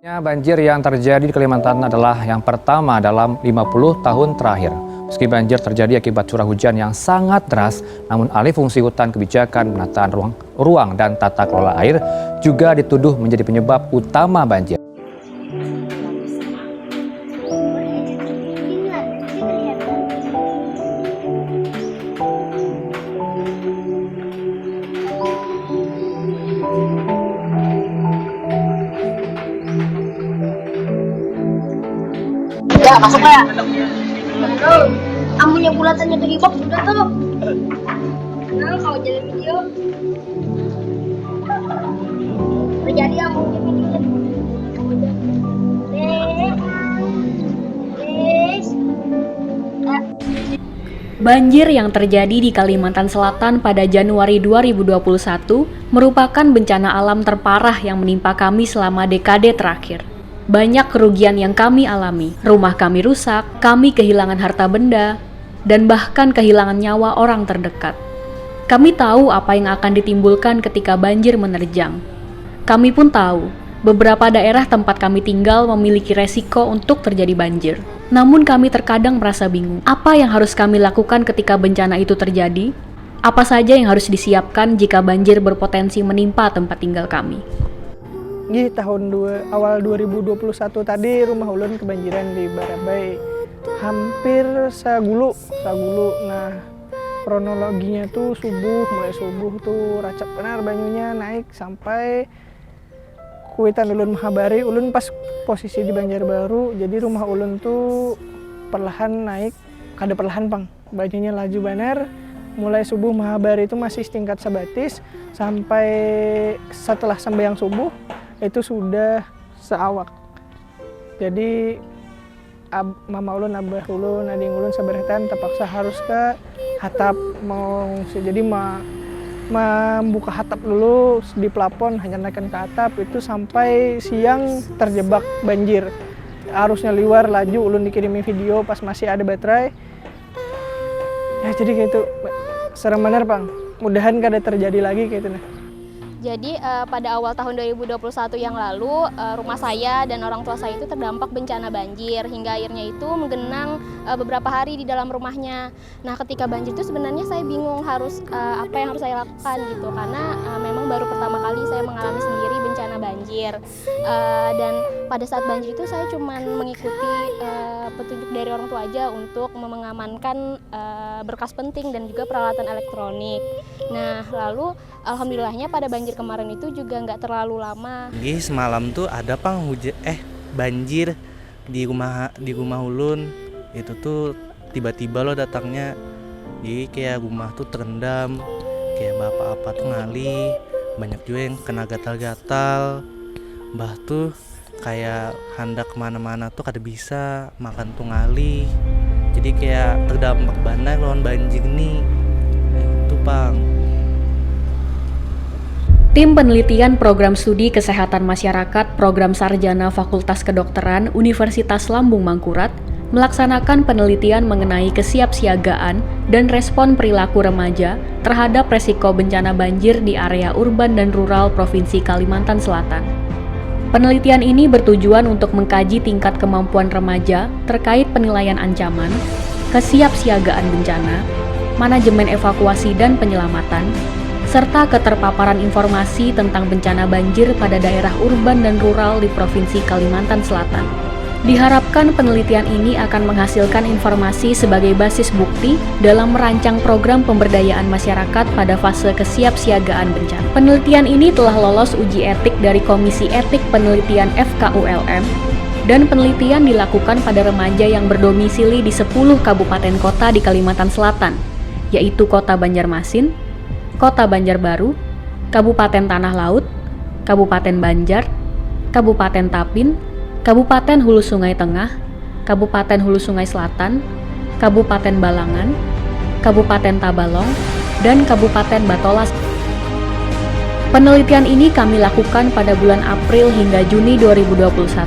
Banjir yang terjadi di Kalimantan adalah yang pertama dalam 50 tahun terakhir. Meski banjir terjadi akibat curah hujan yang sangat deras, namun alih fungsi hutan, kebijakan penataan ruang dan tata kelola air juga dituduh menjadi penyebab utama banjir. Ya, masuk ya. Amunnya bulatannya tuh di box udah tuh. Nah, kalau jadi video terjadi amunnya video. Banjir yang terjadi di Kalimantan Selatan pada Januari 2021 merupakan bencana alam terparah yang menimpa kami selama dekade terakhir. Banyak kerugian yang kami alami, rumah kami rusak, kami kehilangan harta benda, dan bahkan kehilangan nyawa orang terdekat. Kami tahu apa yang akan ditimbulkan ketika banjir menerjang. Kami pun tahu, beberapa daerah tempat kami tinggal memiliki resiko untuk terjadi banjir. Namun kami terkadang merasa bingung, apa yang harus kami lakukan ketika bencana itu terjadi? Apa saja yang harus disiapkan jika banjir berpotensi menimpa tempat tinggal kami? Di awal 2021 tadi rumah ulun kebanjiran di Barabai, hampir sagulu. Nah, kronologinya tuh mulai subuh tuh racap benar banyunya naik sampai kuitan ulun menghabari ulun pas posisi di Banjarbaru. Jadi rumah ulun tuh perlahan naik, kada perlahan pang, banyunya laju benar. Mulai subuh menghabari itu masih setingkat sebatis, sampai setelah sembahyang subuh itu sudah seawak. Jadi mama ulun, abah ulun, ading ulun seberatan terpaksa harus ke hatap jadi membuka hatap dulu di plafon, hanya naikkan ke atap itu sampai siang terjebak banjir. Arusnya liwar laju, ulun dikirimi video pas masih ada baterai. Ya jadi gitu, serem bener Bang. Mudahan kada terjadi lagi kayak itu nah. Jadi pada awal tahun 2021 yang lalu rumah saya dan orang tua saya itu terdampak bencana banjir hingga airnya itu menggenang beberapa hari di dalam rumahnya. Nah, ketika banjir itu sebenarnya saya bingung harus apa yang harus saya lakukan gitu, karena memang baru pertama kali saya mengalami sendiri bencana banjir. Dan pada saat banjir itu saya cuma mengikuti petunjuk dari orang tua aja untuk mengamankan berkas penting dan juga peralatan elektronik. Nah, lalu alhamdulillahnya pada banjir kemarin itu juga nggak terlalu lama. Semalam tuh ada banjir di rumah ulun. Itu tuh tiba-tiba lo datangnya. Jadi kayak rumah tuh terendam, kayak bapak-bapak tuh ngalih, banyak juga yang kena gatal-gatal. Mbah tuh kayak hendak kemana-mana tuh kada bisa, makan tuh ngalih. Jadi kayak terdampak banget lawan banjir nih. Itu Pang. Tim penelitian Program Studi Kesehatan Masyarakat Program Sarjana Fakultas Kedokteran Universitas Lambung Mangkurat melaksanakan penelitian mengenai kesiapsiagaan dan respon perilaku remaja terhadap resiko bencana banjir di area urban dan rural Provinsi Kalimantan Selatan. Penelitian ini bertujuan untuk mengkaji tingkat kemampuan remaja terkait penilaian ancaman, kesiapsiagaan bencana, manajemen evakuasi dan penyelamatan, serta keterpaparan informasi tentang bencana banjir pada daerah urban dan rural di Provinsi Kalimantan Selatan. Diharapkan penelitian ini akan menghasilkan informasi sebagai basis bukti dalam merancang program pemberdayaan masyarakat pada fase kesiapsiagaan bencana. Penelitian ini telah lolos uji etik dari Komisi Etik Penelitian FKULM, dan penelitian dilakukan pada remaja yang berdomisili di 10 kabupaten kota di Kalimantan Selatan, yaitu Kota Banjarmasin, Kota Banjarbaru, Kabupaten Tanah Laut, Kabupaten Banjar, Kabupaten Tapin, Kabupaten Hulu Sungai Tengah, Kabupaten Hulu Sungai Selatan, Kabupaten Balangan, Kabupaten Tabalong, dan Kabupaten Batolas. Penelitian ini kami lakukan pada bulan April hingga Juni 2021.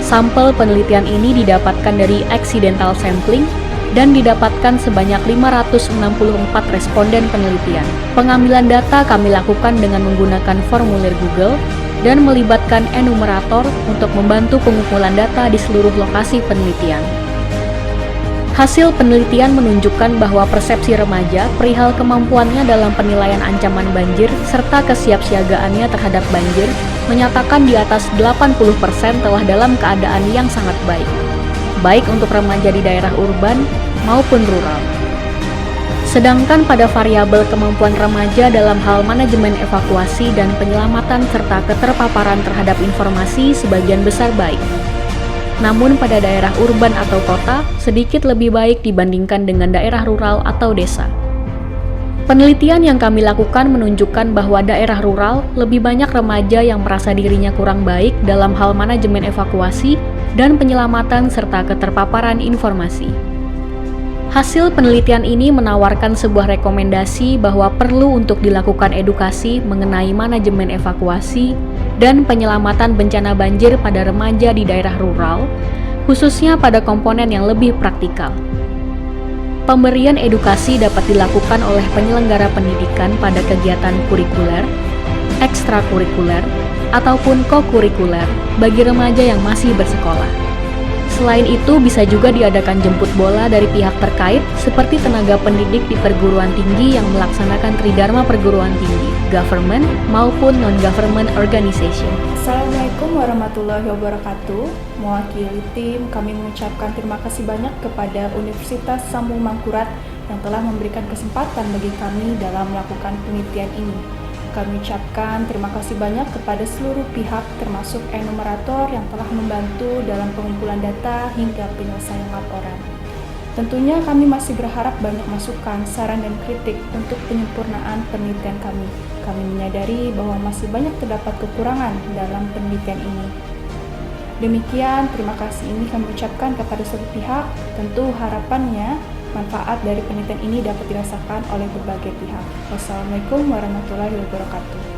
Sampel penelitian ini didapatkan dari accidental sampling dan didapatkan sebanyak 564 responden penelitian. Pengambilan data kami lakukan dengan menggunakan formulir Google dan melibatkan enumerator untuk membantu pengumpulan data di seluruh lokasi penelitian. Hasil penelitian menunjukkan bahwa persepsi remaja perihal kemampuannya dalam penilaian ancaman banjir serta kesiapsiagaannya terhadap banjir menyatakan di atas 80% telah dalam keadaan yang sangat baik untuk remaja di daerah urban maupun rural. Sedangkan pada variabel kemampuan remaja dalam hal manajemen evakuasi dan penyelamatan serta keterpaparan terhadap informasi sebagian besar baik. Namun pada daerah urban atau kota, sedikit lebih baik dibandingkan dengan daerah rural atau desa. Penelitian yang kami lakukan menunjukkan bahwa daerah rural lebih banyak remaja yang merasa dirinya kurang baik dalam hal manajemen evakuasi dan penyelamatan serta keterpaparan informasi. Hasil penelitian ini menawarkan sebuah rekomendasi bahwa perlu untuk dilakukan edukasi mengenai manajemen evakuasi dan penyelamatan bencana banjir pada remaja di daerah rural, khususnya pada komponen yang lebih praktikal. Pemberian edukasi dapat dilakukan oleh penyelenggara pendidikan pada kegiatan kurikuler, ekstrakurikuler, ataupun kokurikuler bagi remaja yang masih bersekolah. Selain itu, bisa juga diadakan jemput bola dari pihak terkait seperti tenaga pendidik di perguruan tinggi yang melaksanakan tridharma perguruan tinggi, government maupun non-government organization. Assalamualaikum warahmatullahi wabarakatuh. Mewakili tim, kami mengucapkan terima kasih banyak kepada Universitas Sambung Mangkurat yang telah memberikan kesempatan bagi kami dalam melakukan penelitian ini. Kami ucapkan terima kasih banyak kepada seluruh pihak termasuk enumerator yang telah membantu dalam pengumpulan data hingga penyelesaian laporan. Tentunya kami masih berharap banyak masukan, saran, dan kritik untuk penyempurnaan penelitian kami. Kami menyadari bahwa masih banyak terdapat kekurangan dalam penelitian ini. Demikian, terima kasih ini kami ucapkan kepada seluruh pihak. Tentu harapannya manfaat dari penelitian ini dapat dirasakan oleh berbagai pihak. Wassalamualaikum warahmatullahi wabarakatuh.